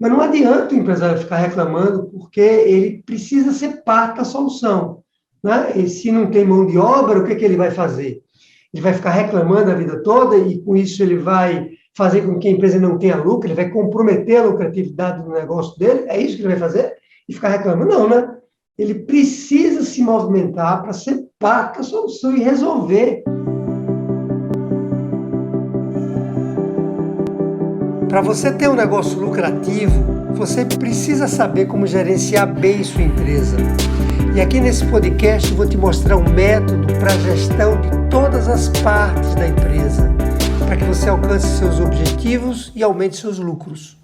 Mas não adianta o empresário ficar reclamando, porque ele precisa ser parte da solução, né? E se não tem mão de obra, o que que ele vai fazer? Ele vai ficar reclamando a vida toda e, com isso, ele vai fazer com que a empresa não tenha lucro, ele vai comprometer a lucratividade do negócio dele? É isso que ele vai fazer? E ficar reclamando? Não, né? Ele precisa se movimentar para ser parte da solução e resolver. Para você ter um negócio lucrativo, você precisa saber como gerenciar bem sua empresa. E aqui nesse podcast eu vou te mostrar um método para a gestão de todas as partes da empresa, para que você alcance seus objetivos e aumente seus lucros.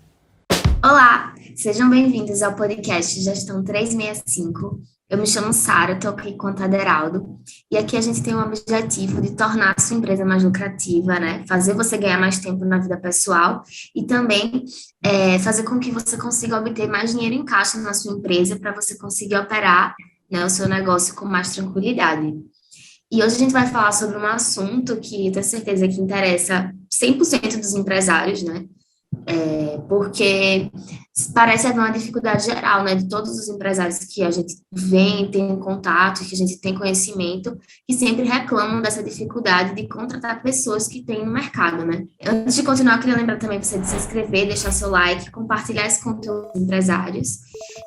Olá, sejam bem-vindos ao podcast Gestão 365. Eu me chamo Sara, estou aqui com o Taderaldo, e aqui a gente tem o objetivo de tornar a sua empresa mais lucrativa, né? Fazer você ganhar mais tempo na vida pessoal e também fazer com que você consiga obter mais dinheiro em caixa na sua empresa para você conseguir operar, né, o seu negócio com mais tranquilidade. E hoje a gente vai falar sobre um assunto que eu tenho certeza que interessa 100% dos empresários, né? Porque parece haver uma dificuldade geral, né, de todos os empresários que a gente vem, tem contato, que a gente tem conhecimento, que sempre reclamam dessa dificuldade de contratar pessoas que tem no mercado, né. Antes de continuar, eu queria lembrar também você de se inscrever, deixar seu like, compartilhar esse conteúdo com os empresários,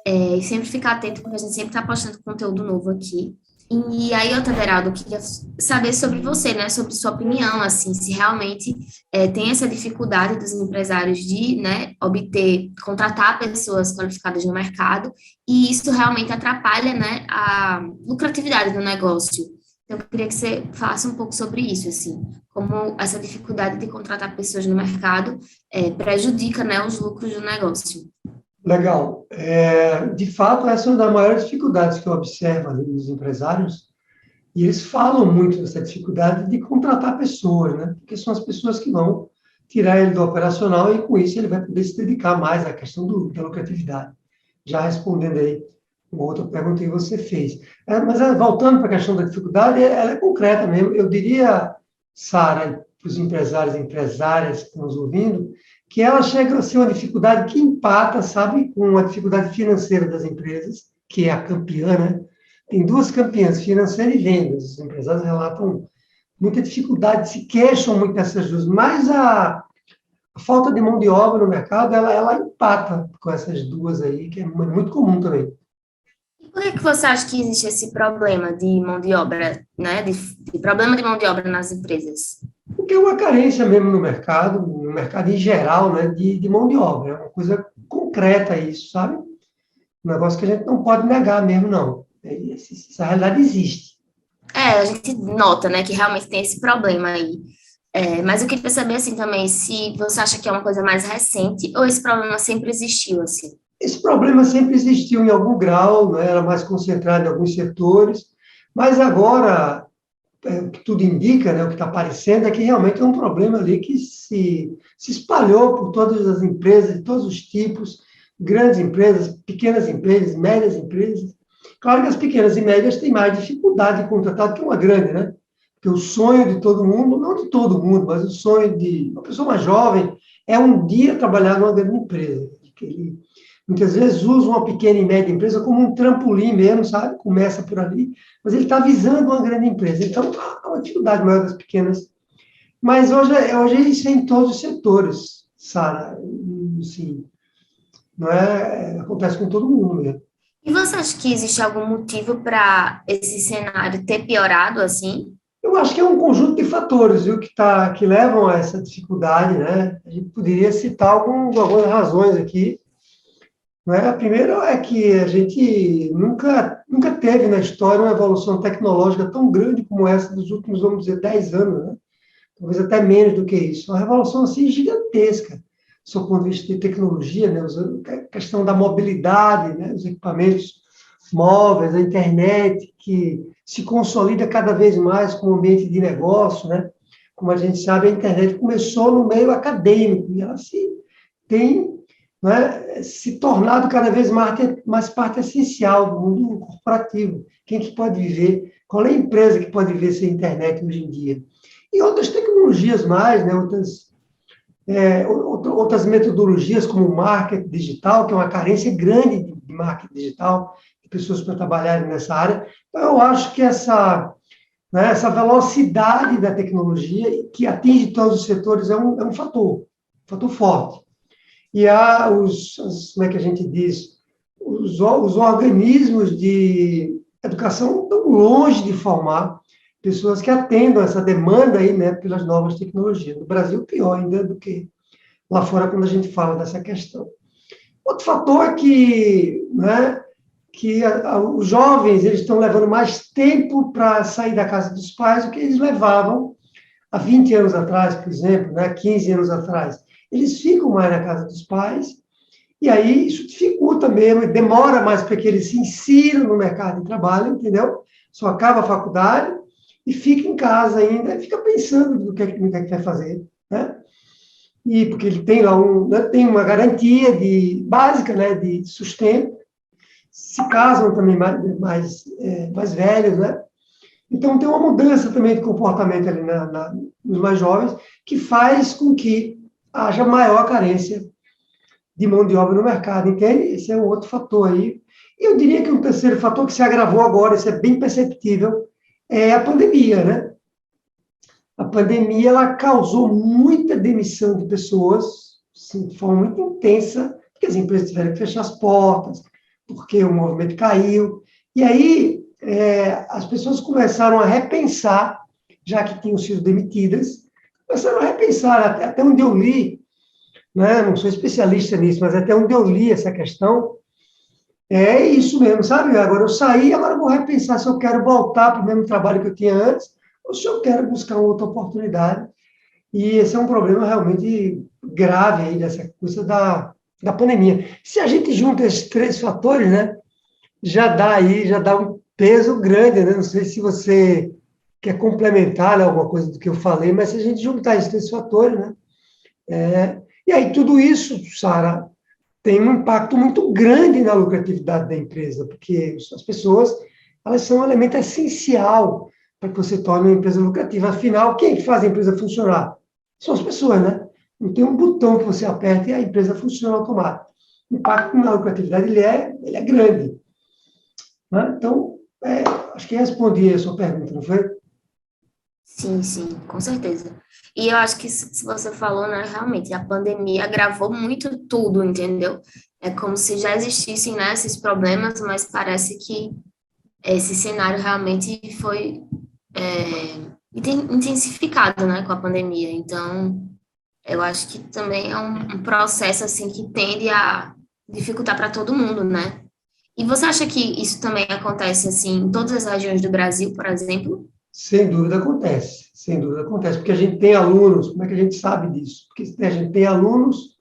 e sempre ficar atento, porque a gente sempre está postando conteúdo novo aqui. E aí, Taderaldo, eu queria saber sobre você, né, sobre sua opinião, assim, se realmente tem essa dificuldade dos empresários de, né, contratar pessoas qualificadas no mercado, e isso realmente atrapalha, né, a lucratividade do negócio. Então, eu queria que você falasse um pouco sobre isso, assim, como essa dificuldade de contratar pessoas no mercado prejudica, né, os lucros do negócio. Legal. De fato, essa é uma das maiores dificuldades que eu observo ali nos empresários, e eles falam muito dessa dificuldade de contratar pessoas, né? Porque são as pessoas que vão tirar ele do operacional e, com isso, ele vai poder se dedicar mais à questão da lucratividade. Já respondendo aí uma outra pergunta que você fez. Mas, voltando para a questão da dificuldade, ela é concreta mesmo. Eu diria, Sara, para os empresários e empresárias que estão nos ouvindo, que ela chega a ser uma dificuldade que empata, sabe, com a dificuldade financeira das empresas, que é a campeã, né? Tem duas campeãs, financeira e vendas. Os empresários relatam muita dificuldade, se queixam muito dessas duas, mas a falta de mão de obra no mercado, ela empata com essas duas aí, que é muito comum também. E por que você acha que existe esse problema de mão de obra, né, de problema de mão de obra nas empresas? Porque é uma carência mesmo no mercado em geral, né, de mão de obra. É uma coisa concreta isso, sabe? Um negócio que a gente não pode negar mesmo, não. Essa realidade existe. A gente nota, né, que realmente tem esse problema aí. Mas eu queria saber, assim, também, se você acha que é uma coisa mais recente ou esse problema sempre existiu, assim? Esse problema sempre existiu em algum grau, né, era mais concentrado em alguns setores, mas agora, o que tudo indica, né, o que está aparecendo é que realmente é um problema ali que se espalhou por todas as empresas, de todos os tipos, grandes empresas, pequenas empresas, médias empresas. Claro que as pequenas e médias têm mais dificuldade de contratar do que uma grande, né? Porque o sonho de todo mundo, não de todo mundo, mas o sonho de uma pessoa mais jovem é um dia trabalhar numa grande empresa. Ele, muitas vezes usa uma pequena e média empresa como um trampolim mesmo, sabe? Começa por ali, mas ele está visando uma grande empresa. Então, há uma dificuldade maior das pequenas. Mas hoje isso é em todos os setores, Sara. Assim, não é, acontece com todo mundo mesmo. E você acha que existe algum motivo para esse cenário ter piorado, assim? Eu acho que é um conjunto de fatores, viu, que levam a essa dificuldade, né? A gente poderia citar algumas razões aqui. Né? A primeira é que a gente nunca teve na história uma evolução tecnológica tão grande como essa dos últimos, vamos dizer, 10 anos, né? Talvez até menos do que isso. Uma revolução assim gigantesca, do seu ponto de vista de tecnologia, né? A questão da mobilidade, né? Os equipamentos móveis, a internet, que se consolida cada vez mais como ambiente de negócio, né? Como a gente sabe, a internet começou no meio acadêmico e ela tem, né, se tornado cada vez mais parte essencial do mundo corporativo. Quem que pode viver? Qual é a empresa que pode viver sem internet hoje em dia? E outras tecnologias mais, né? outras metodologias, como o marketing digital, que é uma carência grande de marketing digital, de pessoas para trabalharem nessa área. Então, eu acho que essa velocidade da tecnologia, que atinge todos os setores, é um fator forte. E há como é que a gente diz, os organismos de educação estão longe de formar pessoas que atendam essa demanda aí, né, pelas novas tecnologias. No Brasil, pior ainda do que lá fora, quando a gente fala dessa questão. Outro fator é que, né, os jovens eles estão levando mais tempo para sair da casa dos pais do que eles levavam há 20 anos atrás, por exemplo, né, 15 anos atrás. Eles ficam mais na casa dos pais, e aí isso dificulta mesmo, demora mais para que eles se insiram no mercado de trabalho, entendeu? Só acaba a faculdade e fica em casa ainda, fica pensando no que vai fazer, né? E porque ele tem lá tem uma garantia básica, né, de sustento, se casam também mais velhos, né? Então, tem uma mudança também de comportamento ali nos mais jovens, que faz com que haja maior carência de mão de obra no mercado, entende? Esse é um outro fator aí. E eu diria que um terceiro fator que se agravou agora, isso é bem perceptível, é a pandemia, né? A pandemia, ela causou muita demissão de pessoas, assim, de forma muito intensa, porque as empresas tiveram que fechar as portas, porque o movimento caiu. E aí, as pessoas começaram a repensar, já que tinham sido demitidas, começaram a repensar, até onde eu li, né, não sou especialista nisso, mas até onde eu li essa questão, é isso mesmo, sabe? Agora eu saí, agora eu vou repensar se eu quero voltar para o mesmo trabalho que eu tinha antes, ou se eu quero buscar uma outra oportunidade. E esse é um problema realmente grave aí, dessa coisa da pandemia. Se a gente junta esses três fatores, né, já dá um peso grande, né? Não sei se você quer complementar, né, alguma coisa do que eu falei, mas se a gente juntar esses três fatores, né? E aí tudo isso, Sara, tem um impacto muito grande na lucratividade da empresa, porque as pessoas, elas são um elemento essencial para que você torne uma empresa lucrativa. Afinal, quem faz a empresa funcionar? São as pessoas, né? Não tem um botão que você aperta e a empresa funciona automático. O impacto na lucratividade, ele é grande. Né? Então, acho que respondi a sua pergunta, não foi? Sim, sim, com certeza. E eu acho que se você falou, né, realmente, a pandemia agravou muito tudo, entendeu? É como se já existissem, né, esses problemas, mas parece que esse cenário realmente foi intensificado, né, com a pandemia. Então, eu acho que também é um processo, assim, que tende a dificultar para todo mundo, né? E você acha que isso também acontece, assim, em todas as regiões do Brasil, por exemplo? Sem dúvida acontece, porque a gente tem alunos, como é que a gente sabe disso? Porque a gente tem alunos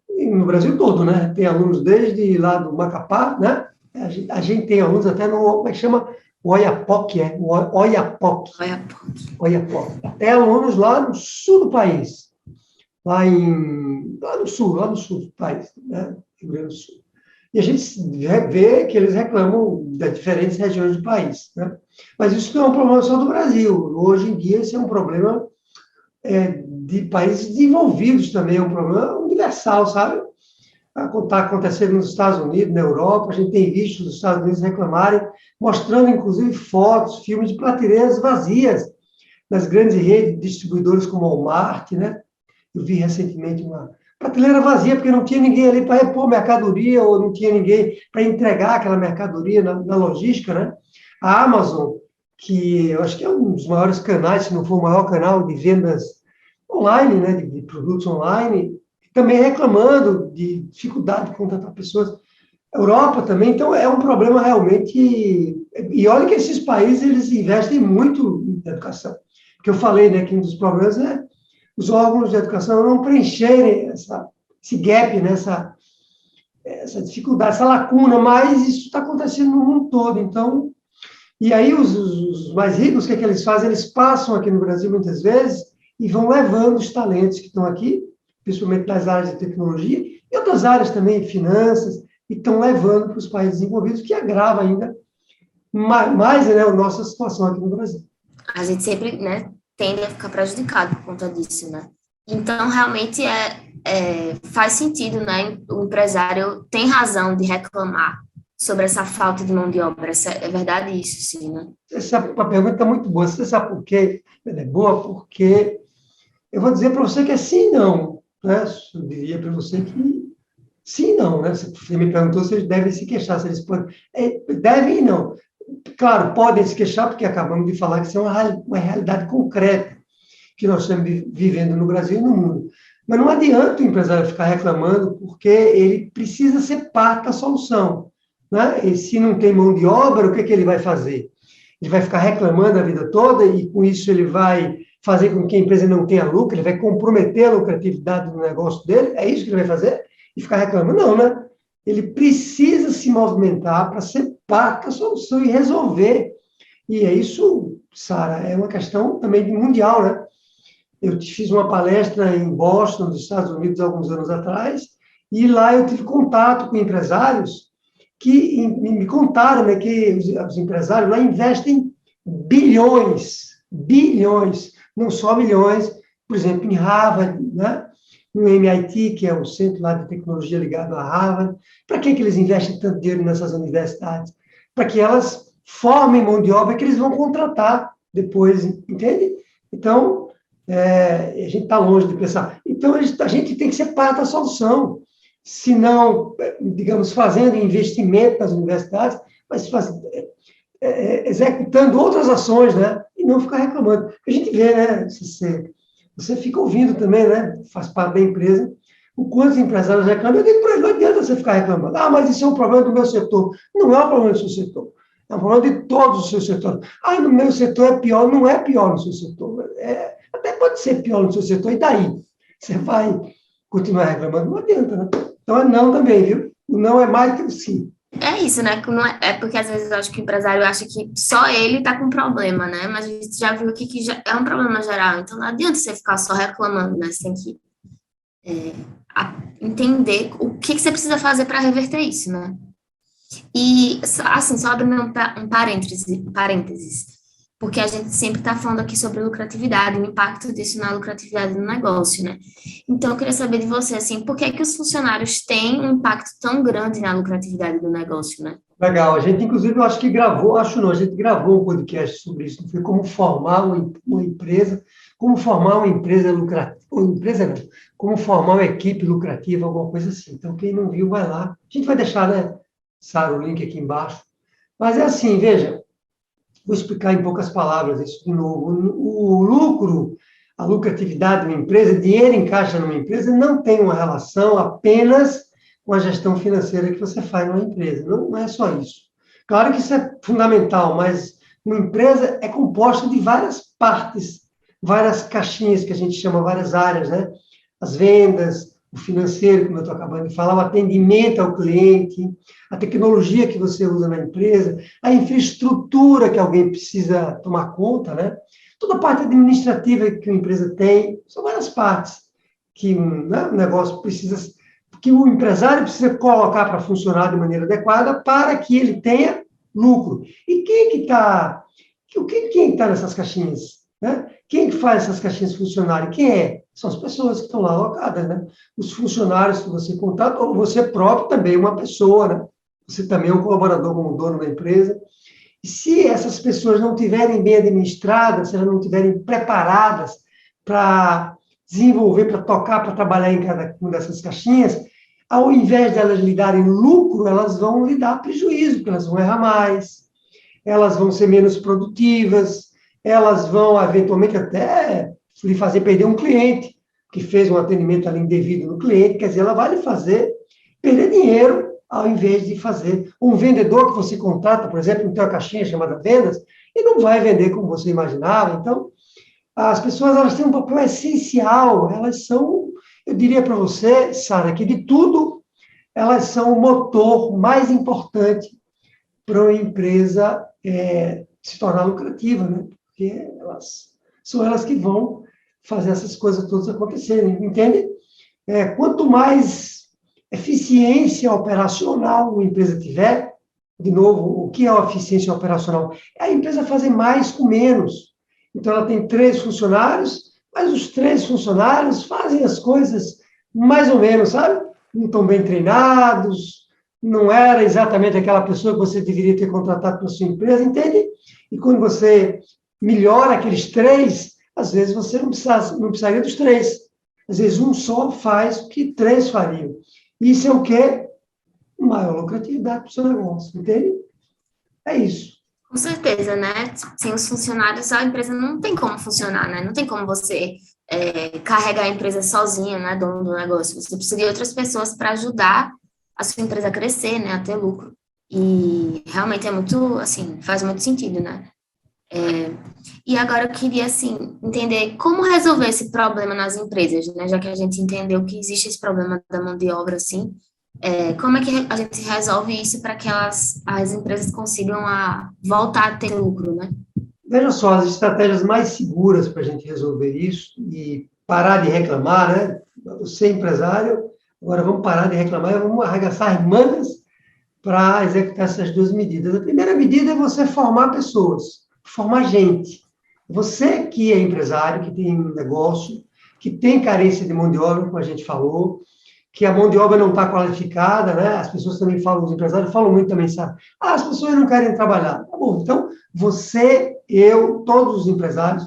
no Brasil todo, né? Tem alunos desde lá do Macapá, né? A gente tem alunos até no, como é que chama? O Oiapoque, o Oiapoque, Olha, Oiapoque. Até alunos lá no sul do país, lá no sul do país, né? Rio Grande do Sul. E a gente vê que eles reclamam das diferentes regiões do país, né? Mas isso não é um problema só do Brasil. Hoje em dia, esse é um problema de países desenvolvidos também, é um problema universal, sabe? Está acontecendo nos Estados Unidos, na Europa, a gente tem visto os Estados Unidos reclamarem, mostrando, inclusive, fotos, filmes de prateleiras vazias nas grandes redes de distribuidores como o Walmart, né? Eu vi recentemente uma prateleira vazia, porque não tinha ninguém ali para repor mercadoria, ou não tinha ninguém para entregar aquela mercadoria na logística, né? A Amazon, que eu acho que é um dos maiores canais, se não for o maior canal de vendas online, né, de produtos online, também reclamando de dificuldade de contratar pessoas. A Europa também, então é um problema realmente. E olha que esses países eles investem muito em educação. Porque eu falei, né, que um dos problemas é os órgãos de educação não preencherem esse gap, né, essa dificuldade, essa lacuna, mas isso está acontecendo no mundo todo. Então, e aí os mais ricos, o que é que eles fazem? Eles passam aqui no Brasil muitas vezes e vão levando os talentos que estão aqui, principalmente nas áreas de tecnologia, e outras áreas também, finanças, e estão levando para os países desenvolvidos, que agrava ainda mais, né, a nossa situação aqui no Brasil. a gente sempre, né, tende a ficar prejudicado por conta disso, né? Então, realmente faz sentido, né? O empresário tem razão de reclamar sobre essa falta de mão de obra. É verdade isso, sim, né? Uma pergunta muito boa. Você sabe por quê? Ela é boa porque eu vou dizer para você que é sim e não. Né? Eu diria para você que sim e não. Né? Você me perguntou se eles devem se queixar, se eles podem. Devem e não. Claro, podem se queixar, porque acabamos de falar que isso é uma realidade concreta que nós estamos vivendo no Brasil e no mundo. Mas não adianta o empresário ficar reclamando, porque ele precisa ser parte da solução. Né? E se não tem mão de obra, o que, que ele vai fazer? Ele vai ficar reclamando a vida toda e, com isso, ele vai fazer com que a empresa não tenha lucro, ele vai comprometer a lucratividade do negócio dele? É isso que ele vai fazer? E ficar reclamando? Não, né? Ele precisa se movimentar para ser parte da solução e resolver. E é isso, Sara, é uma questão também de mundial, né? Eu fiz uma palestra em Boston, nos Estados Unidos, alguns anos atrás, e lá eu tive contato com empresários que me contaram, né, que os empresários lá investem bilhões, não só milhões, por exemplo, em Harvard, né, no MIT, que é o centro lá de tecnologia ligado a Harvard. Para que eles investem tanto dinheiro nessas universidades? Para que elas formem mão de obra que eles vão contratar depois, entende? Então, a gente está longe de pensar. Então, a gente tem que ser parte da solução. Se não, digamos, fazendo investimento nas universidades, mas executando outras ações, né? E não ficar reclamando. Porque a gente vê, né? Você fica ouvindo também, né? Faz parte da empresa, o quanto os empresários reclamam. Eu digo para ele, não adianta você ficar reclamando. Ah, mas isso é um problema do meu setor. Não é um problema do seu setor. É um problema de todos os seus setores. Ah, no meu setor é pior. Não é pior no seu setor. Até pode ser pior no seu setor. E daí? Você vai continuar reclamando? Não adianta, né? Então é não também, viu? O não é mais que o sim. É isso, né? Que não é porque às vezes eu acho que o empresário acha que só ele tá com problema, né? Mas a gente já viu aqui que já é um problema geral. Então não adianta você ficar só reclamando, né? Você tem que entender o que você precisa fazer para reverter isso, né? E, assim, só abrindo parênteses, porque a gente sempre está falando aqui sobre lucratividade, o impacto disso na lucratividade do negócio, né? Então, eu queria saber de você, assim, por que é que os funcionários têm um impacto tão grande na lucratividade do negócio, né? Legal. A gente, inclusive, eu acho que gravou, acho não, a gente gravou um podcast sobre isso. Foi como formar uma empresa, como formar uma empresa lucrativa, ou empresa não, como formar uma equipe lucrativa, alguma coisa assim. Então, quem não viu, vai lá. A gente vai deixar, né, Sara, o link aqui embaixo. Mas é assim, veja, vou explicar em poucas palavras isso de novo. O lucro, a lucratividade de uma empresa, dinheiro em caixa numa empresa, não tem uma relação apenas com a gestão financeira que você faz numa empresa. Não é só isso. Claro que isso é fundamental, mas uma empresa é composta de várias partes, várias caixinhas que a gente chama, várias áreas, né? As vendas, o financeiro, como eu estou acabando de falar, o atendimento ao cliente, a tecnologia que você usa na empresa, a infraestrutura que alguém precisa tomar conta, né? Toda a parte administrativa que uma empresa tem, são várias partes que né, o negócio precisa, que o empresário precisa colocar para funcionar de maneira adequada para que ele tenha lucro. E quem está nessas caixinhas? Né? Quem faz essas caixinhas funcionarem? Quem é? São as pessoas que estão lá alocadas, né? Os funcionários que você contrata, ou você próprio também, uma pessoa, né? Você também é um colaborador como dono da empresa. E se essas pessoas não estiverem bem administradas, se elas não estiverem preparadas para desenvolver, para tocar, para trabalhar em cada uma dessas caixinhas, ao invés de elas lhe darem lucro, elas vão lhe dar prejuízo, porque elas vão errar mais, elas vão ser menos produtivas, elas vão, eventualmente, até lhe fazer perder um cliente, que fez um atendimento ali indevido no cliente, quer dizer, ela vai lhe fazer perder dinheiro ao invés de fazer. Um vendedor que você contrata, por exemplo, não tem uma caixinha chamada vendas, e não vai vender como você imaginava. Então, as pessoas elas têm um papel essencial, elas são, eu diria para você, Sara, que de tudo, elas são o motor mais importante para uma empresa se tornar lucrativa, né? Porque são elas que vão fazer essas coisas todas acontecerem, entende? Quanto mais eficiência operacional uma empresa tiver, de novo, o que é a eficiência operacional? É a empresa fazer mais com menos. Então, ela tem 3 funcionários, mas os 3 funcionários fazem as coisas mais ou menos, sabe? Não estão bem treinados, não era exatamente aquela pessoa que você deveria ter contratado para a sua empresa, entende? E quando você melhora aqueles 3, às vezes você não precisaria dos 3. Às vezes um só faz o que 3 fariam. Isso é o quê? Maior lucratividade para o seu negócio, entende? É isso. Com certeza, né? Sem os funcionários, a empresa não tem como funcionar, né? Não tem como você carregar a empresa sozinha, né? Dono do negócio. Você precisa de outras pessoas para ajudar a sua empresa a crescer, né? A ter lucro. E realmente é muito, assim, faz muito sentido, né? E agora eu queria, assim, entender como resolver esse problema nas empresas, né? Já que a gente entendeu que existe esse problema da mão de obra, assim, como é que a gente resolve isso para que as empresas consigam voltar a ter lucro, né? Veja só, as estratégias mais seguras para a gente resolver isso e parar de reclamar, né? Você empresário, agora vamos parar de reclamar e vamos arregaçar as mangas para executar essas 2 medidas. A primeira medida é você formar pessoas, formar gente. Você que é empresário, que tem um negócio, que tem carência de mão de obra, como a gente falou, que a mão de obra não está qualificada, né? As pessoas também falam, os empresários falam muito também, sabe? As pessoas não querem trabalhar. Tá bom, então, você, eu, todos os empresários,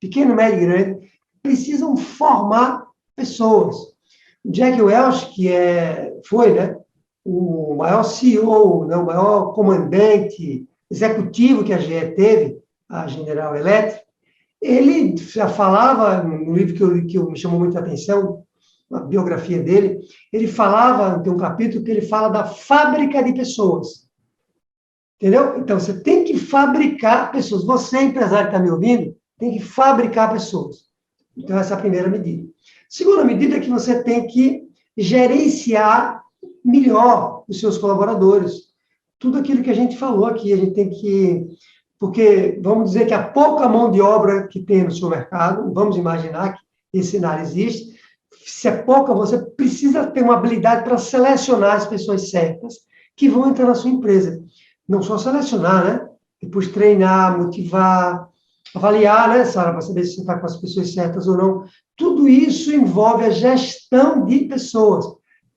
pequeno, médio e grande, precisam formar pessoas. O Jack Welch, que foi, né, o maior CEO, né, o maior comandante executivo que a GE teve, a General Electric, ele já falava, no livro que me chamou muita atenção, a biografia dele, ele falava, tem um capítulo que ele fala da fábrica de pessoas. Entendeu? Então, você tem que fabricar pessoas. Você, empresário que está me ouvindo, tem que fabricar pessoas. Então, essa é a primeira medida. Segunda medida é que você tem que gerenciar melhor os seus colaboradores. Tudo aquilo que a gente falou aqui, a gente tem que... Porque vamos dizer que a pouca mão de obra que tem no seu mercado, vamos imaginar que esse cenário existe, se é pouca, você precisa ter uma habilidade para selecionar as pessoas certas que vão entrar na sua empresa. Não só selecionar, né? Depois treinar, motivar, avaliar, né, Sara, para saber se você está com as pessoas certas ou não. Tudo isso envolve a gestão de pessoas.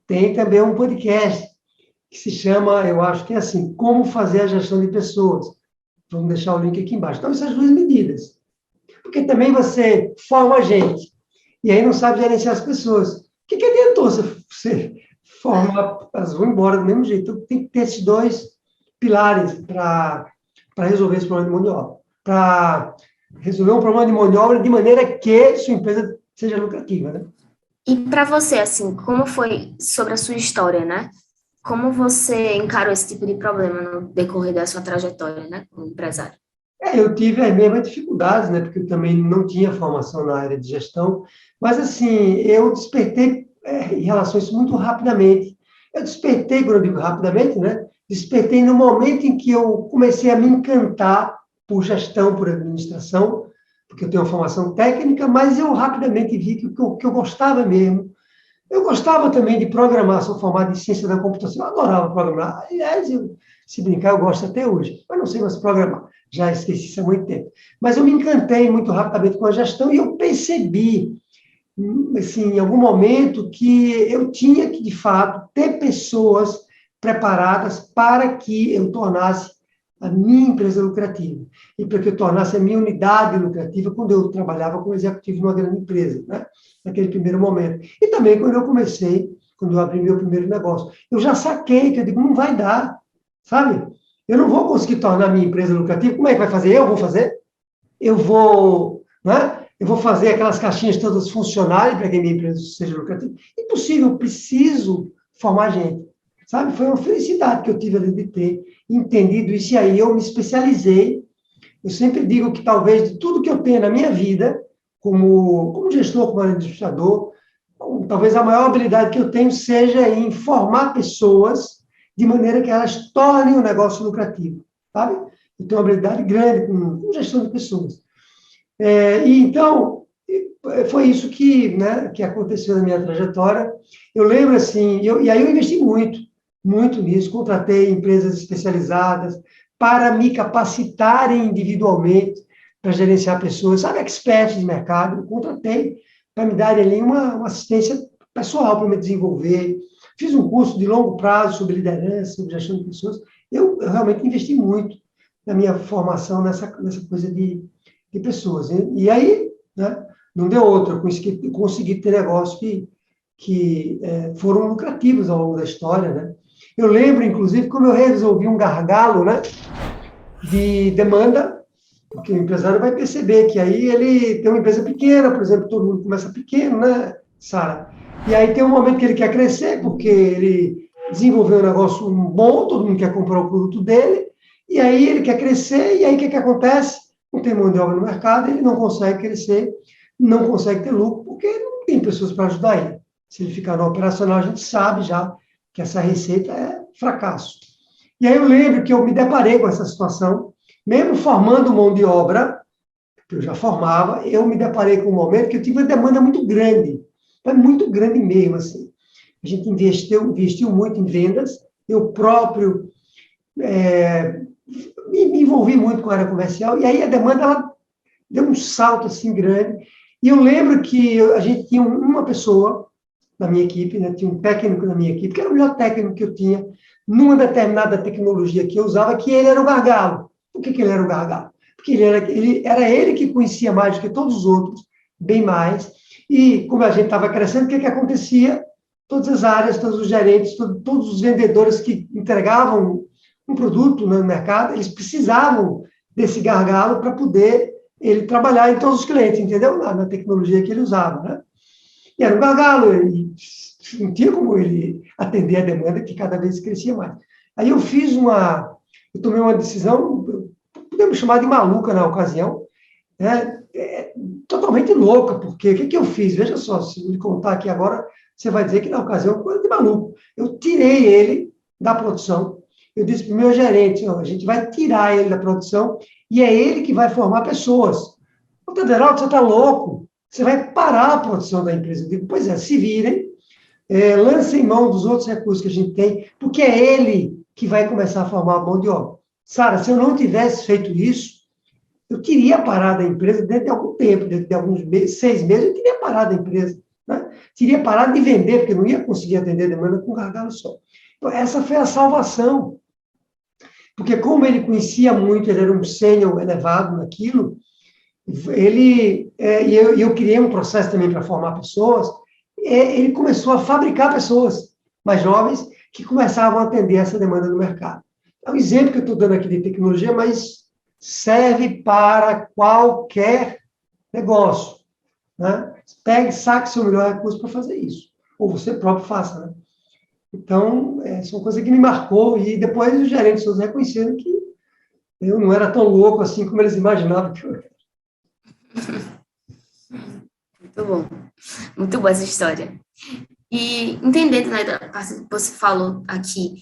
Tem também um podcast que se chama, eu acho que é assim, Como Fazer a Gestão de Pessoas. Vamos deixar o link aqui embaixo. Então, essas 2 medidas. Porque também você forma a gente, e aí não sabe gerenciar as pessoas. O que adiantou você formar, elas vão embora do mesmo jeito. Então, tem que ter esses 2 pilares para resolver esse problema de mão de obra. Para resolver um problema de mão de obra de maneira que sua empresa seja lucrativa, né? E para você, assim, como foi sobre a sua história, né? Como você encarou esse tipo de problema no decorrer da sua trajetória, né, como empresário? Eu tive as mesmas dificuldades, né? Porque eu também não tinha formação na área de gestão, mas assim, eu despertei em relação a isso muito rapidamente. Eu despertei, quando eu digo rapidamente, né? Despertei no momento em que eu comecei a me encantar por gestão, por administração, porque eu tenho uma formação técnica, mas eu rapidamente vi que o que eu gostava mesmo. Eu gostava também de programar, sou formado em ciência da computação, eu adorava programar. Aliás, se brincar, eu gosto até hoje, mas não sei mais programar, já esqueci isso há muito tempo. Mas eu me encantei muito rapidamente com a gestão e eu percebi, assim, em algum momento, que eu tinha que, de fato, ter pessoas preparadas para que eu tornasse a minha empresa lucrativa. E para que eu tornasse a minha unidade lucrativa quando eu trabalhava como executivo numa grande empresa, né? Naquele primeiro momento. E também quando eu comecei, quando eu abri meu primeiro negócio. Eu já saquei que eu digo, não vai dar, sabe? Eu não vou conseguir tornar a minha empresa lucrativa. Como é que vai fazer? Eu vou fazer? Eu vou, né? Eu vou fazer aquelas caixinhas todas funcionarem para que a minha empresa seja lucrativa. Impossível, eu preciso formar gente. Sabe? Foi uma felicidade que eu tive ali de ter entendido isso, e aí eu me especializei. Eu sempre digo que talvez de tudo que eu tenho na minha vida, como gestor, como administrador, talvez a maior habilidade que eu tenho seja em formar pessoas de maneira que elas tornem o negócio lucrativo, sabe? Eu tenho uma habilidade grande com gestão de pessoas. E então, foi isso que aconteceu na minha trajetória. Eu lembro assim, e aí eu investi muito nisso, contratei empresas especializadas para me capacitarem individualmente, para gerenciar pessoas, sabe, expert de mercado, eu contratei para me dar ali uma assistência pessoal para me desenvolver. Fiz um curso de longo prazo sobre liderança, sobre gestão de pessoas. Eu realmente investi muito na minha formação nessa coisa de pessoas. E aí, né, não deu outra, eu consegui ter negócios que foram lucrativos ao longo da história, né? Eu lembro, inclusive, como eu resolvi um gargalo, né, de demanda, porque o empresário vai perceber que aí ele tem uma empresa pequena, por exemplo, todo mundo começa pequeno, né, Sara? E aí tem um momento que ele quer crescer, porque ele desenvolveu um negócio bom, todo mundo quer comprar o produto dele, e aí ele quer crescer, e aí o que acontece? Não tem mão de obra no mercado, ele não consegue crescer, não consegue ter lucro, porque não tem pessoas para ajudar ele. Se ele ficar no operacional, a gente sabe já que essa receita é fracasso. E aí eu lembro que eu me deparei com essa situação, mesmo formando mão de obra, que eu já formava, eu me deparei com um momento que eu tive uma demanda muito grande, mas muito grande mesmo, assim. A gente investiu muito em vendas, eu próprio me envolvi muito com a área comercial, e aí a demanda ela deu um salto assim grande. E eu lembro que a gente tinha uma pessoa na minha equipe, né, tinha um técnico na minha equipe, que era o melhor técnico que eu tinha, numa determinada tecnologia que eu usava, que ele era o gargalo. Por que ele era o gargalo? Porque era ele que conhecia mais do que todos os outros, bem mais, e como a gente estava crescendo, o que acontecia? Todas as áreas, todos os gerentes, todos os vendedores que entregavam um produto no mercado, eles precisavam desse gargalo para poder ele trabalhar em todos os clientes, entendeu? Na tecnologia que ele usava, né? E era um gargalo, e não tinha como ele atender a demanda que cada vez crescia mais. Aí eu tomei uma decisão, podemos chamar de maluca na ocasião, né? Totalmente louca, porque o que eu fiz? Veja só, se eu lhe contar aqui agora, você vai dizer que na ocasião foi de maluco. Eu tirei ele da produção, eu disse para o meu gerente, a gente vai tirar ele da produção e é ele que vai formar pessoas. O Tederaldo, você está louco? Você vai parar a produção da empresa. Eu digo, pois é, se virem, lancem mão dos outros recursos que a gente tem, porque é ele que vai começar a formar a mão de obra. Sara, se eu não tivesse feito isso, eu teria parado a empresa dentro de algum tempo, dentro de alguns 6 meses, eu teria parado a empresa. Né? Teria parado de vender, porque não ia conseguir atender a demanda com um gargalo só. Então, essa foi a salvação. Porque como ele conhecia muito, ele era um sênior elevado naquilo, e eu criei um processo também para formar pessoas, ele começou a fabricar pessoas mais jovens que começavam a atender essa demanda do mercado. É um exemplo que eu estou dando aqui de tecnologia, mas serve para qualquer negócio. Né? Saque seu melhor recurso para fazer isso. Ou você próprio faça, né? Então, essa é uma coisa que me marcou, e depois os gerentes todos reconheceram que eu não era tão louco assim como eles imaginavam que eu era. Muito bom. Muito boa essa história. E entendendo, né, da parte que você falou aqui,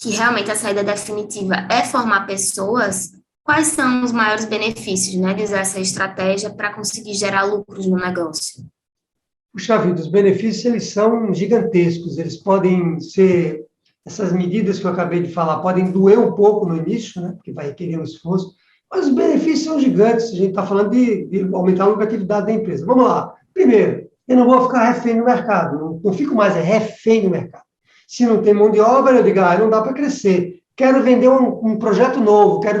que realmente a saída definitiva é formar pessoas, quais são os maiores benefícios, né, de usar essa estratégia para conseguir gerar lucros no negócio? Puxa vida, os benefícios, eles são gigantescos, eles podem ser, essas medidas que eu acabei de falar, podem doer um pouco no início, né, porque vai requerer um esforço, mas os benefícios são gigantes, a gente está falando de aumentar a lucratividade da empresa. Vamos lá. Primeiro, eu não vou ficar refém no mercado, não fico mais refém no mercado. Se não tem mão de obra, eu digo, não dá para crescer. Quero vender um projeto novo, quero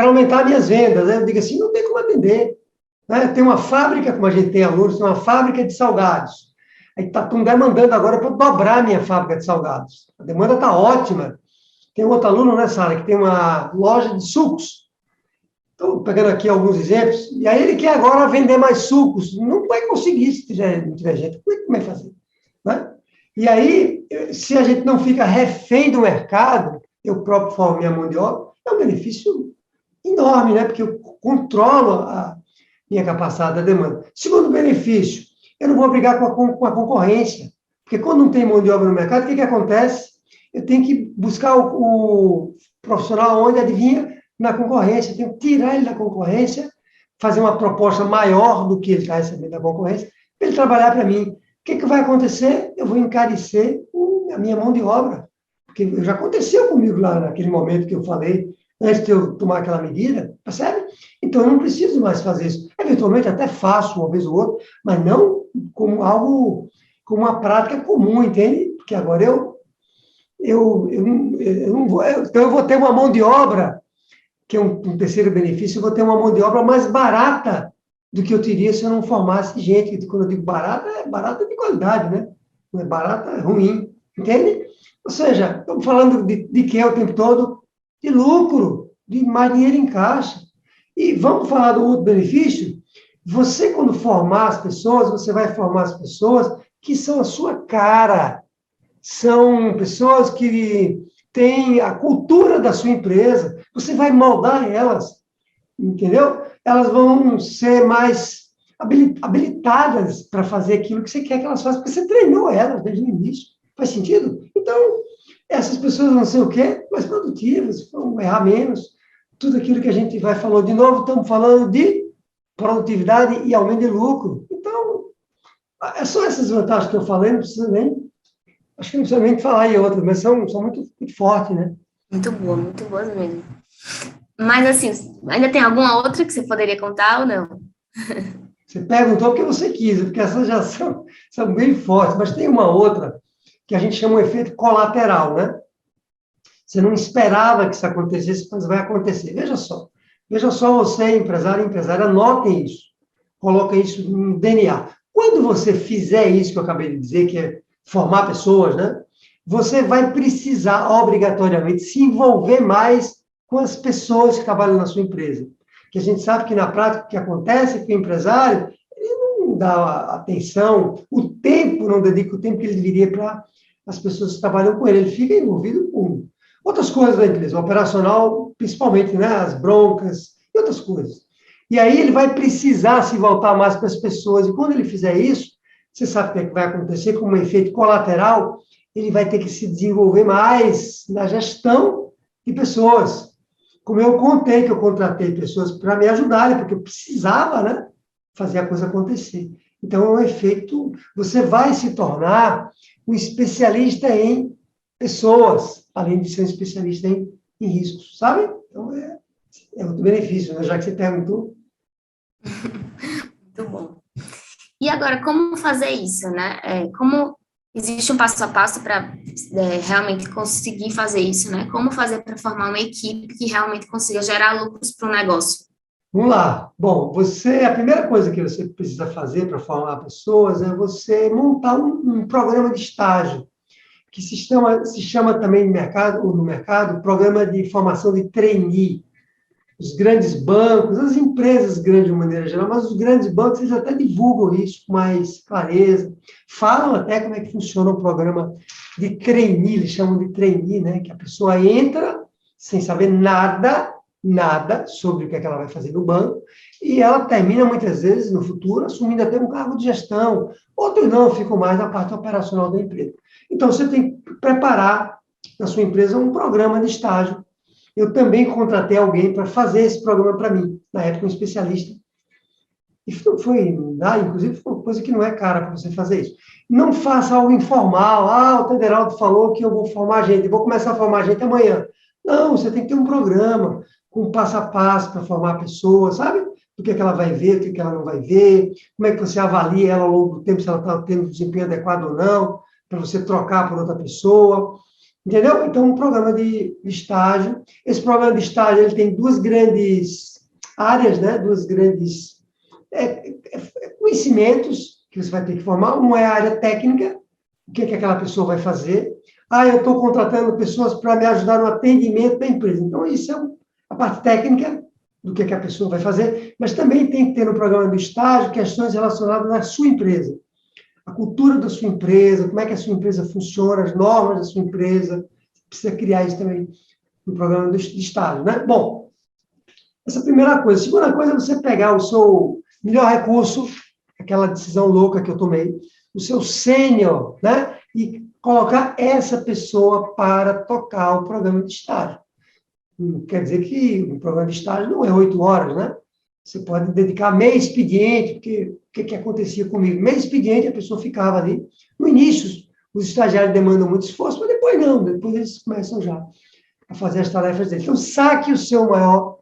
aumentar minhas vendas. Eu digo assim, não tem como atender. Né? Tem uma fábrica, como a gente tem alunos, tem uma fábrica de salgados. Aí está demandando agora para dobrar a minha fábrica de salgados. A demanda está ótima. Tem outro aluno nessa área que tem uma loja de sucos. Estou pegando aqui alguns exemplos. E aí ele quer agora vender mais sucos. Não vai conseguir se não tiver gente. Como é que vai fazer? Né? E aí, se a gente não fica refém do mercado, eu próprio formo minha mão de obra, é um benefício enorme, né? Porque eu controlo a minha capacidade da demanda. Segundo benefício, eu não vou brigar com a concorrência. Porque quando não tem mão de obra no mercado, o que acontece? Eu tenho que buscar o profissional onde, adivinha, na concorrência. Eu tenho que tirar ele da concorrência, fazer uma proposta maior do que ele está recebendo da concorrência, para ele trabalhar para mim. O que vai acontecer? Eu vou encarecer a minha mão de obra. Porque já aconteceu comigo lá naquele momento que eu falei, antes de eu tomar aquela medida, percebe? Então, eu não preciso mais fazer isso. Eventualmente, até faço uma vez ou outra, mas não como algo, como uma prática comum, entende? Porque agora eu não vou... Então, eu vou ter uma mão de obra, que é um terceiro benefício, eu vou ter uma mão de obra mais barata do que eu teria se eu não formasse gente. Quando eu digo barata, é barata de qualidade, né? Não é barata, é ruim, entende? Ou seja, estamos falando de que é o tempo todo? De lucro, de mais dinheiro em caixa. E vamos falar do outro benefício? Você, quando formar as pessoas, você vai formar as pessoas que são a sua cara, são pessoas que têm a cultura da sua empresa, você vai moldar elas, entendeu? Elas vão ser mais habilitadas para fazer aquilo que você quer que elas façam, porque você treinou elas desde o início. Faz sentido? Então, essas pessoas vão ser o quê? Mais produtivas, vão errar menos. Tudo aquilo que a gente vai falou de novo, estamos falando de produtividade e aumento de lucro. Então, é só essas vantagens que eu falei, não precisa nem, acho que não precisa nem falar em outras, mas são muito fortes, né? Muito boa mesmo. Mas, assim, ainda tem alguma outra que você poderia contar ou não? Você perguntou porque você quis, porque essas já são bem fortes, mas tem uma outra que a gente chama de efeito colateral, né? Você não esperava que isso acontecesse, mas vai acontecer. Veja só você, empresário e empresária, anotem isso, coloquem isso no DNA. Quando você fizer isso que eu acabei de dizer, que é formar pessoas, né? Você vai precisar, obrigatoriamente, se envolver mais com as pessoas que trabalham na sua empresa. Que a gente sabe que, na prática, o que acontece é que o empresário ele não dá atenção, o tempo, não dedica o tempo que ele deveria para as pessoas que trabalham com ele. Ele fica envolvido com outras coisas da empresa, o operacional, principalmente, né, as broncas e outras coisas. E aí ele vai precisar se voltar mais para as pessoas. E quando ele fizer isso, você sabe o que, é que vai acontecer como um efeito colateral? Ele vai ter que se desenvolver mais na gestão de pessoas. Como eu contei que eu contratei pessoas para me ajudarem, porque eu precisava, né, fazer a coisa acontecer. Então, é um efeito, você vai se tornar um especialista em pessoas, além de ser um especialista em riscos, sabe? Então, é outro benefício, né? Já que você perguntou. Muito bom. E agora, como fazer isso, né? Como existe um passo a passo para realmente conseguir fazer isso, né? Como fazer para formar uma equipe que realmente consiga gerar lucros para o negócio? Vamos lá. Bom, a primeira coisa que você precisa fazer para formar pessoas é você montar um programa de estágio, que se chama também no mercado, programa de formação de trainee. Os grandes bancos, as empresas grandes de uma maneira geral, mas os grandes bancos, eles até divulgam isso com mais clareza, falam até como é que funciona o programa de trainee, eles chamam de trainee, né? Que a pessoa entra sem saber nada sobre o que é que ela vai fazer no banco, e ela termina, muitas vezes, no futuro, assumindo até um cargo de gestão, outros não, ficam mais na parte operacional da empresa. Então, você tem que preparar na sua empresa um programa de estágio. Eu também contratei alguém para fazer esse programa para mim, na época um especialista. E inclusive, foi uma coisa que não é cara para você fazer isso. Não faça algo informal. O Tederaldo falou que eu vou formar gente, eu vou começar a formar gente amanhã. Não, você tem que ter um programa com passo a passo para formar a pessoa, sabe? O que é que ela vai ver, o que é que ela não vai ver, como é que você avalia ela ao longo do tempo, se ela está tendo desempenho adequado ou não, para você trocar por outra pessoa. Entendeu? Então, um programa de estágio. Esse programa de estágio ele tem duas grandes áreas, né? Duas grandes conhecimentos que você vai ter que formar. Um é a área técnica, o que é que aquela pessoa vai fazer. Eu estou contratando pessoas para me ajudar no atendimento da empresa. Então, isso é a parte técnica do que é que a pessoa vai fazer, mas também tem que ter no programa do estágio questões relacionadas à sua empresa. A cultura da sua empresa, como é que a sua empresa funciona, as normas da sua empresa. Precisa criar isso também no programa de estágio, né? Bom, essa é a primeira coisa. A segunda coisa é você pegar o seu melhor recurso, aquela decisão louca que eu tomei, o seu sênior, né? E colocar essa pessoa para tocar o programa de estágio. Quer dizer que o programa de estágio não é 8 horas, né? Você pode dedicar meio expediente, porque o que acontecia comigo? Meio expediente, a pessoa ficava ali. No início, os estagiários demandam muito esforço, mas depois não, depois eles começam já a fazer as tarefas dele. Então, saque o seu maior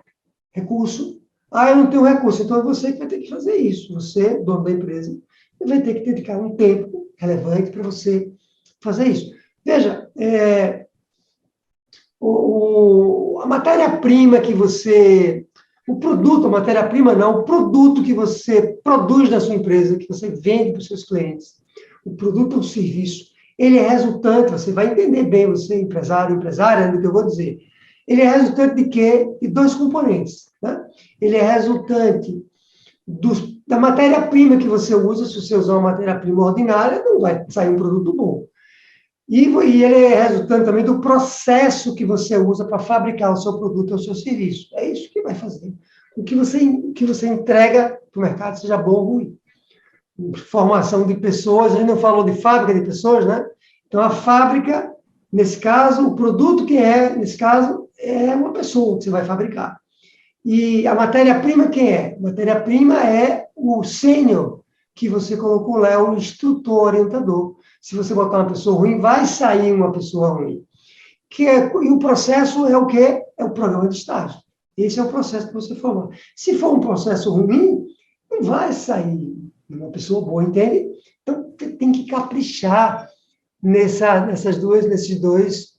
recurso. Ah, eu não tenho recurso, então é você que vai ter que fazer isso. Você, dono da empresa, vai ter que dedicar um tempo relevante para você fazer isso. Veja, a matéria-prima que você... O produto, a matéria-prima não, o produto que você produz na sua empresa, que você vende para os seus clientes, o produto ou o serviço, ele é resultante, você vai entender bem, você empresário, empresária, do que eu vou dizer. Ele é resultante de quê? De dois componentes. Né? Ele é resultante da matéria-prima que você usa. Se você usar uma matéria-prima ordinária, não vai sair um produto bom. E ele é resultante também do processo que você usa para fabricar o seu produto ou o seu serviço. É isso que vai fazer. O que você entrega para o mercado, seja bom ou ruim. Formação de pessoas, a gente não falou de fábrica de pessoas, né? Então, a fábrica, nesse caso, o produto nesse caso, é uma pessoa que você vai fabricar. E a matéria-prima, quem é? A matéria-prima é o sênior, que você colocou lá, o instrutor, orientador. Se você botar uma pessoa ruim, vai sair uma pessoa ruim. E o processo é o quê? É o programa de estágio. Esse é o processo que você formou. Se for um processo ruim, não vai sair uma pessoa boa, entende? Então, tem que caprichar nesses dois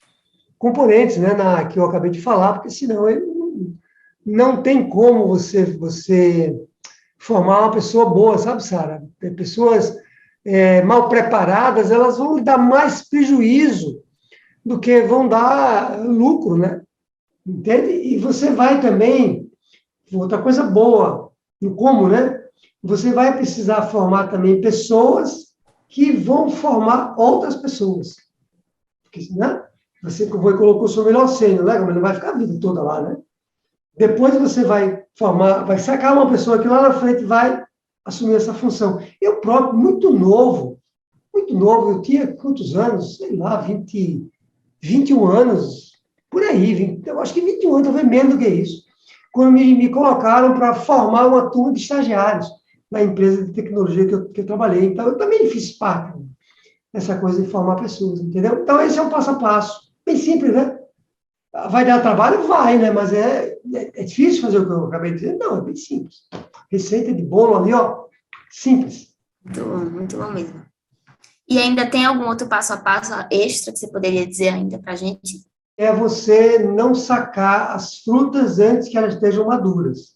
componentes, né, que eu acabei de falar, porque senão não tem como você formar uma pessoa boa, sabe, Sara? Pessoas mal preparadas, elas vão dar mais prejuízo do que vão dar lucro, né? Entende? E você vai também, outra coisa boa, no como, né? Você vai precisar formar também pessoas que vão formar outras pessoas. Porque, né? Você colocou o seu melhor sênior, né? Mas não vai ficar a vida toda lá, né? Depois você vai sacar uma pessoa que lá na frente vai assumir essa função. Eu próprio, muito novo, eu tinha quantos anos? Sei lá, 21 anos, por aí, eu acho que 21 anos, talvez menos do que isso, quando me colocaram para formar uma turma de estagiários na empresa de tecnologia que eu trabalhei. Então, eu também fiz parte dessa coisa de formar pessoas, entendeu? Então, esse é um passo a passo, bem simples, né? Vai dar trabalho? Vai, né? Mas é difícil fazer o que eu acabei de dizer? Não, é bem simples. Receita de bolo ali, ó, simples. Muito bom mesmo. E ainda tem algum outro passo a passo extra que você poderia dizer ainda para a gente? É você não sacar as frutas antes que elas estejam maduras.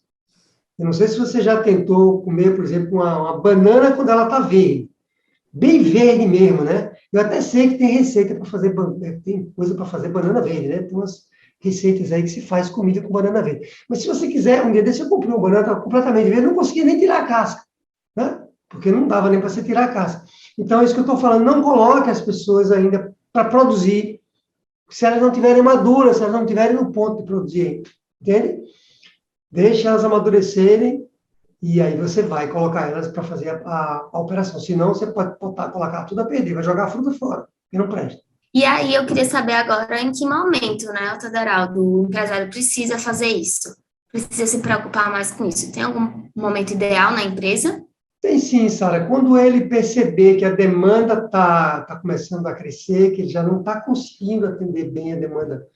Eu não sei se você já tentou comer, por exemplo, uma banana quando ela está verde. Bem verde mesmo, né? Eu até sei que tem receita para fazer, tem coisa para fazer banana verde, né? Tem umas receitas aí que se faz comida com banana verde. Mas se você quiser, um dia desse eu comprei uma banana, estava completamente verde, não conseguia nem tirar a casca, né? Porque não dava nem para você tirar a casca. Então, é isso que eu estou falando, não coloque as pessoas ainda para produzir, se elas não tiverem maduras, se elas não tiverem no ponto de produzir, entende? Deixe elas amadurecerem, e aí você vai colocar elas para fazer a operação. Senão, você pode colocar tudo a perder, vai jogar a fruta fora, que não presta. E aí eu queria saber agora em que momento, né, Otaderaldo, o empresário precisa fazer isso? Precisa se preocupar mais com isso? Tem algum momento ideal na empresa? Tem sim, Sara. Quando ele perceber que a demanda está começando a crescer, que ele já não está conseguindo atender bem a demanda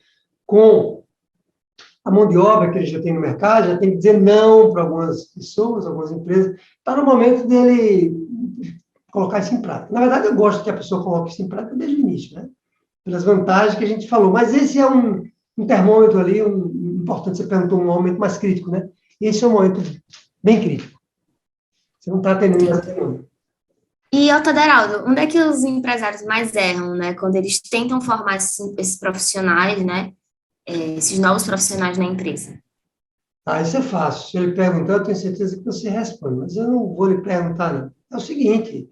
com a mão de obra que ele já tem no mercado, já tem que dizer não para algumas pessoas, algumas empresas, está no momento dele colocar isso em prática. Na verdade, eu gosto que a pessoa coloque isso em prática desde o início, né? Pelas vantagens que a gente falou. Mas esse é um termômetro ali, importante, você perguntou, um momento mais crítico, né? Esse é um momento bem crítico. Você não está atendendo essa demanda. E, Otaderaldo, onde é que os empresários mais erram, né? Quando eles tentam formar esses profissionais, né? Esses novos profissionais na empresa? Isso é fácil. Se ele perguntar, eu tenho certeza que você responde. Mas eu não vou lhe perguntar, não. É o seguinte,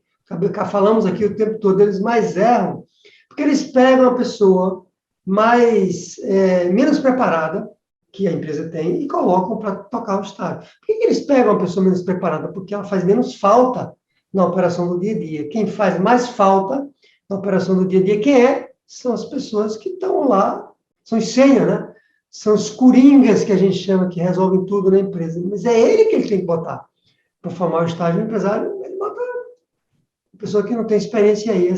falamos aqui o tempo todo, eles mais erram, porque eles pegam a pessoa menos preparada, que a empresa tem, e colocam para tocar o estágio. Por que eles pegam a pessoa menos preparada? Porque ela faz menos falta na operação do dia a dia. Quem faz mais falta na operação do dia a dia, quem é? São as pessoas que estão lá, são os sênior, né? São os coringas que a gente chama, que resolvem tudo na empresa. Mas é ele que ele tem que botar para formar o estágio. O empresário, ele bota a pessoa que não tem experiência aí.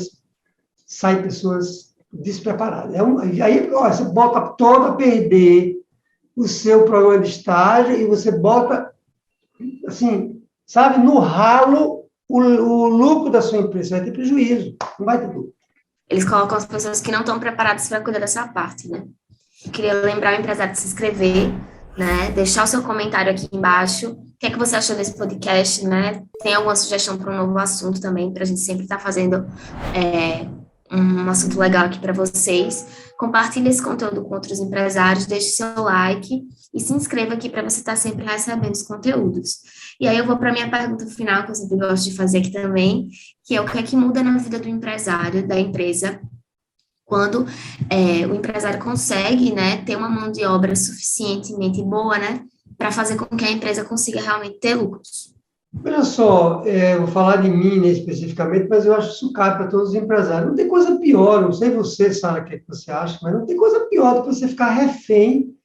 Sai pessoas despreparado. E aí, ó, você bota todo a perder o seu programa de estágio e você bota, assim, sabe, no ralo o lucro da sua empresa. Você vai ter prejuízo, não vai ter lucro. Eles colocam as pessoas que não estão preparadas para cuidar dessa parte, né? Eu queria lembrar o empresário de se inscrever, né? Deixar o seu comentário aqui embaixo. O que é que você achou desse podcast, né? Tem alguma sugestão para um novo assunto também, para a gente sempre estar fazendo um assunto legal aqui para vocês. Compartilhe esse conteúdo com outros empresários, deixe seu like e se inscreva aqui para você estar sempre recebendo os conteúdos. E aí eu vou para a minha pergunta final, que eu sempre gosto de fazer aqui também, que é o que é que muda na vida do empresário, da empresa, quando o empresário consegue, né, ter uma mão de obra suficientemente boa, né, para fazer com que a empresa consiga realmente ter lucros. Olha só, eu vou falar de mim, né, especificamente, mas eu acho que isso cabe para todos os empresários. Não tem coisa pior, não sei você, Sara, o que é que você acha, mas não tem coisa pior do que você ficar refém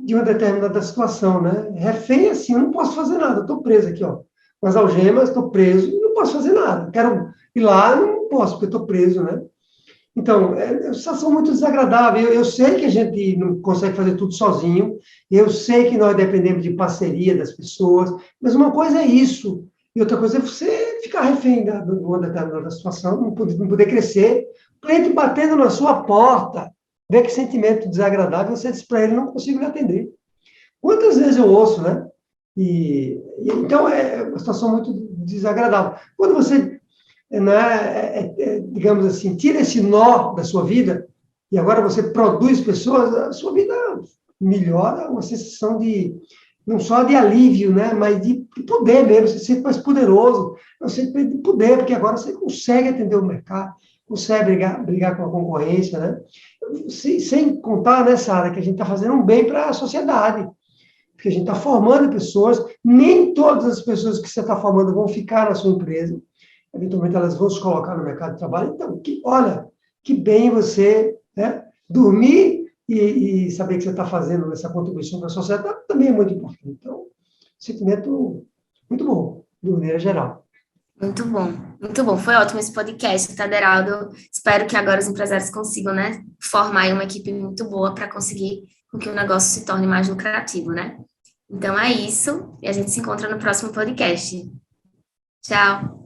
de uma determinada situação, né? Refém, assim, eu não posso fazer nada, eu estou preso aqui, ó, com as algemas, estou preso e não posso fazer nada. Quero ir lá, não posso, porque estou preso, né? Então, é uma situação muito desagradável. Eu sei que a gente não consegue fazer tudo sozinho, eu sei que nós dependemos de parceria das pessoas, mas uma coisa é isso, e outra coisa é você ficar refém de uma determinada situação, não poder crescer, o cliente batendo na sua porta, vê que sentimento desagradável, você diz para ele, não consigo lhe atender. Quantas vezes eu ouço, né? Então, é uma situação muito desagradável. Quando você né, digamos assim, tira esse nó da sua vida e agora você produz pessoas, a sua vida melhora, uma sensação de, não só de alívio, né, mas de poder mesmo, você se sente mais poderoso, você sente de poder, porque agora você consegue atender o mercado, consegue brigar com a concorrência, né? Sem contar nessa área que a gente está fazendo um bem para a sociedade, porque a gente está formando pessoas, nem todas as pessoas que você está formando vão ficar na sua empresa, eventualmente elas vão se colocar no mercado de trabalho. Então, olha, que bem você, né, dormir e saber que você está fazendo essa contribuição para a sociedade também é muito importante. Então, sentimento muito bom, de maneira geral. Muito bom, muito bom. Foi ótimo esse podcast, Taderaldo. Espero que agora os empresários consigam, né, formar aí uma equipe muito boa para conseguir com que o negócio se torne mais lucrativo, né? Então é isso, e a gente se encontra no próximo podcast. Tchau!